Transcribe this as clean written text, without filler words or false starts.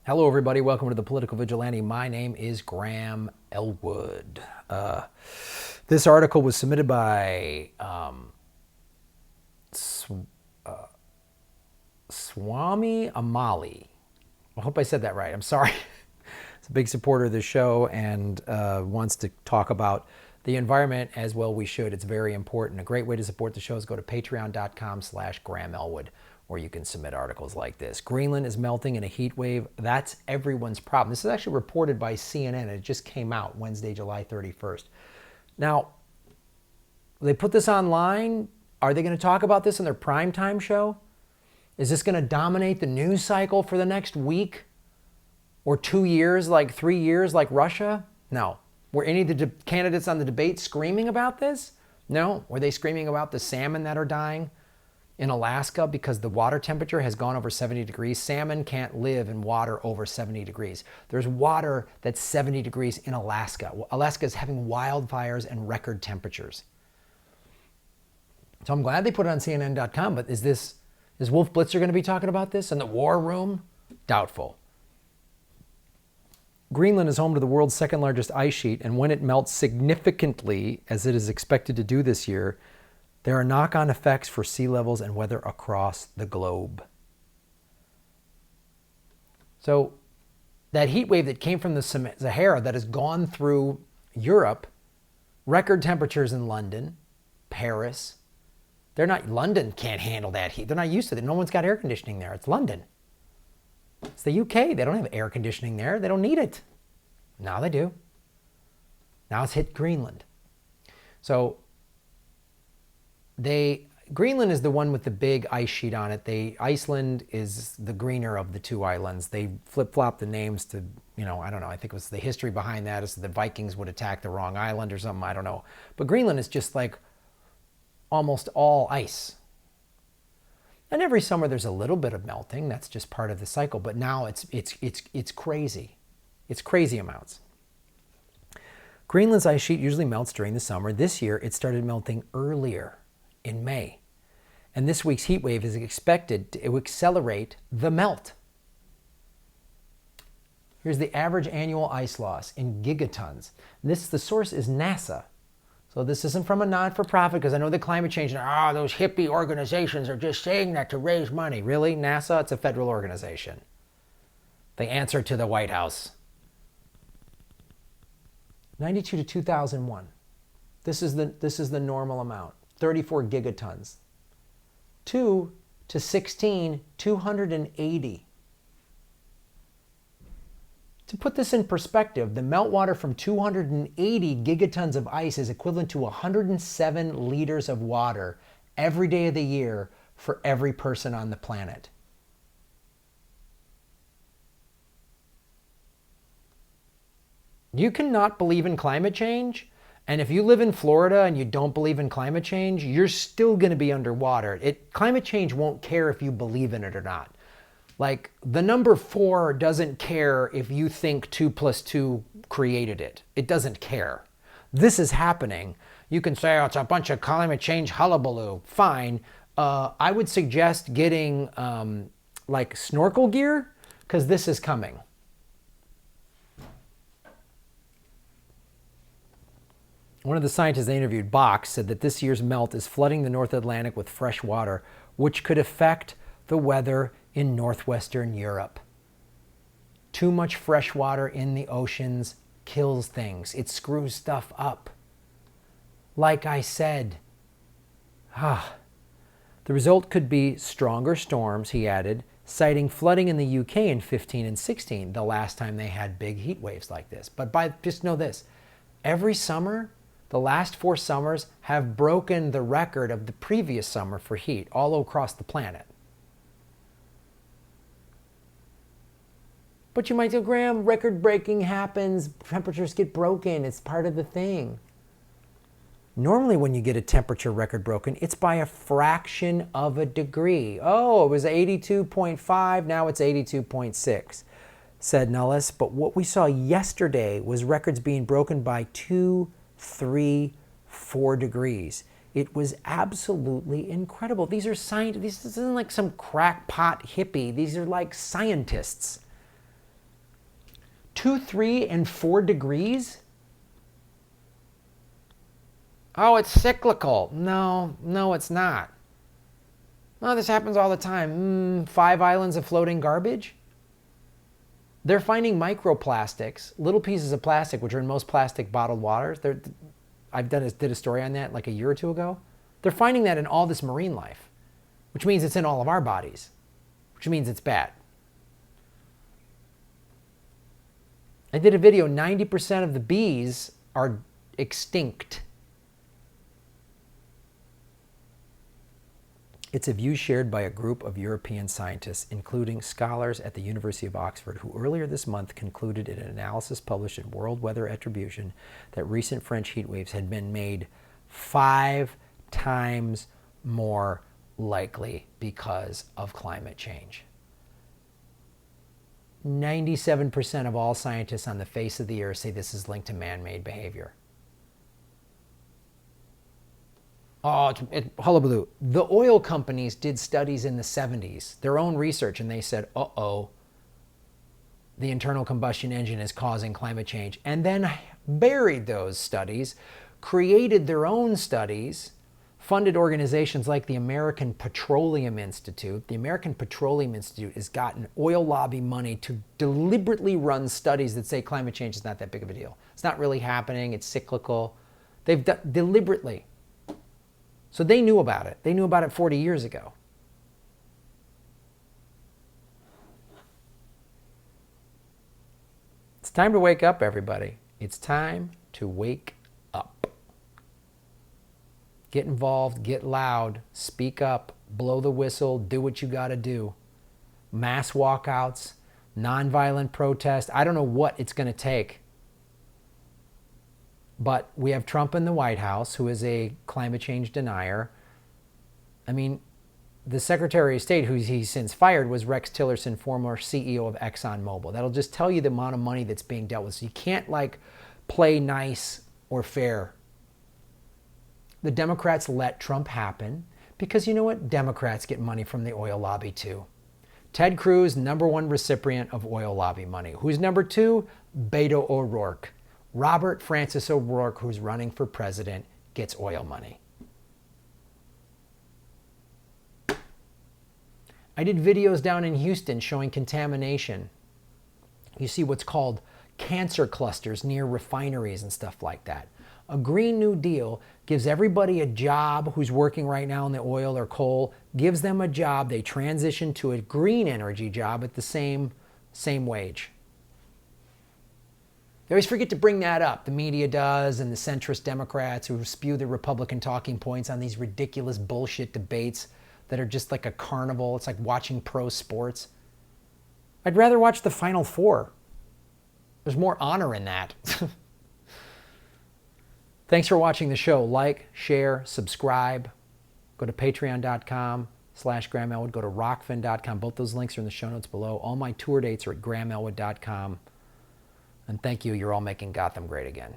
Hello, everybody. Welcome to the Political Vigilante. My name is Graham Elwood. This article was submitted by Swami Amali. I hope I said that right. I'm sorry. He's a big supporter of the show and wants to talk about the environment as well. We should. It's very important. A great way to support the show is go to patreon.com/Graham Elwood, where you can submit articles like this. Greenland is melting in a heat wave. That's everyone's problem. This is actually reported by CNN. It just came out Wednesday, July 31st. Now, they put this online. Are they going to talk about this in their primetime show? Is this going to dominate the news cycle for the next week? Or 2 years, like 3 years, like Russia? No. Were any of the candidates on the debate screaming about this? No. Were they screaming about the salmon that are dying in Alaska because the water temperature has gone over 70 degrees? Salmon can't live in water over 70 degrees. There's water that's 70 degrees in Alaska. Alaska is having wildfires and record temperatures. So I'm glad they put it on CNN.com, but is Wolf Blitzer going to be talking about this in the war room? Doubtful. Greenland is home to the world's second largest ice sheet, and when it melts significantly, as it is expected to do this year, there are knock-on effects for sea levels and weather across the globe. So that heat wave that came from the Sahara that has gone through Europe, record temperatures in London, Paris. London can't handle that heat. They're not used to it. No one's got air conditioning there. It's London. It's the UK. They don't have air conditioning there. They don't need it. Now they do. Now it's hit Greenland. So Greenland is the one with the big ice sheet on it. Iceland is the greener of the two islands. They flip-flop the names to, I don't know. I think it was the history behind that is the Vikings would attack the wrong island or something. I don't know. But Greenland is just like almost all ice. And every summer there's a little bit of melting. That's just part of the cycle. But now it's crazy. It's crazy amounts. Greenland's ice sheet usually melts during the summer. This year it started melting earlier in May. And this week's heat wave is expected to accelerate the melt. Here's the average annual ice loss in gigatons. The source is NASA. So this isn't from a non-for-profit, because I know the climate change, those hippie organizations are just saying that to raise money. Really? NASA? It's a federal organization. They answer to the White House. 92 to 2001. This is the normal amount. 34 gigatons. 2 to 16, 280. To put this in perspective, the meltwater from 280 gigatons of ice is equivalent to 107 liters of water every day of the year for every person on the planet. You cannot believe in climate change, and if you live in Florida and you don't believe in climate change, you're still going to be underwater. Climate change won't care if you believe in it or not. Like, the number 4 doesn't care if you think 2 plus 2 created it. It doesn't care. This is happening. You can say, it's a bunch of climate change hullabaloo. Fine. I would suggest getting like snorkel gear, because this is coming. One of the scientists they interviewed, Box, said that this year's melt is flooding the North Atlantic with fresh water, which could affect the weather in northwestern Europe. Too much fresh water in the oceans kills things. It screws stuff up. Like I said, the result could be stronger storms, he added, citing flooding in the UK in 15 and 16, the last time they had big heat waves like this. But just know this, every summer, the last 4 summers have broken the record of the previous summer for heat all across the planet. But you might say, Graham, record breaking happens, temperatures get broken, it's part of the thing. Normally when you get a temperature record broken, it's by a fraction of a degree. Oh, it was 82.5, now it's 82.6, said Nullis. But what we saw yesterday was records being broken by 2, 3, 4 degrees. It was absolutely incredible. These are scientists. This isn't like some crackpot hippie. These are like scientists. 2, 3, and 4 degrees? Oh, it's cyclical. No, it's not. No, this happens all the time. 5 islands of floating garbage? They're finding microplastics, little pieces of plastic, which are in most plastic bottled waters. I did a story on that like a year or two ago. They're finding that in all this marine life, which means it's in all of our bodies, which means it's bad. I did a video, 90% of the bees are extinct. It's a view shared by a group of European scientists, including scholars at the University of Oxford, who earlier this month concluded in an analysis published in World Weather Attribution that recent French heat waves had been made 5 times more likely because of climate change. 97% of all scientists on the face of the earth say this is linked to man-made behavior. Oh, hullabaloo. The oil companies did studies in the 70s, their own research, and they said, the internal combustion engine is causing climate change, and then buried those studies, created their own studies, funded organizations like the American Petroleum Institute. The American Petroleum Institute has gotten oil lobby money to deliberately run studies that say climate change is not that big of a deal. It's not really happening. It's cyclical. They've done deliberately. So they knew about it. They knew about it 40 years ago. It's time to wake up, everybody. It's time to wake up. Get involved, get loud, speak up, blow the whistle, do what you got to do. Mass walkouts, nonviolent protest. I don't know what it's going to take. But we have Trump in the White House, who is a climate change denier. I mean, the Secretary of State, who he's since fired, was Rex Tillerson, former CEO of ExxonMobil. That'll just tell you the amount of money that's being dealt with. So you can't play nice or fair. The Democrats let Trump happen because you know what? Democrats get money from the oil lobby too. Ted Cruz, #1 recipient of oil lobby money. Who's #2? Beto O'Rourke. Robert Francis O'Rourke, who's running for president, gets oil money. I did videos down in Houston showing contamination. You see what's called cancer clusters near refineries and stuff like that. A Green New Deal gives everybody a job who's working right now in the oil or coal, gives them a job, they transition to a green energy job at the same wage. They always forget to bring that up. The media does, and the centrist Democrats who spew the Republican talking points on these ridiculous bullshit debates that are just like a carnival. It's like watching pro sports. I'd rather watch the Final Four. There's more honor in that. Thanks for watching the show. Like, share, subscribe. Go to patreon.com/Graham Elwood. Go to rockfin.com. Both those links are in the show notes below. All my tour dates are at grahamelwood.com. And thank you. You're all making Gotham great again.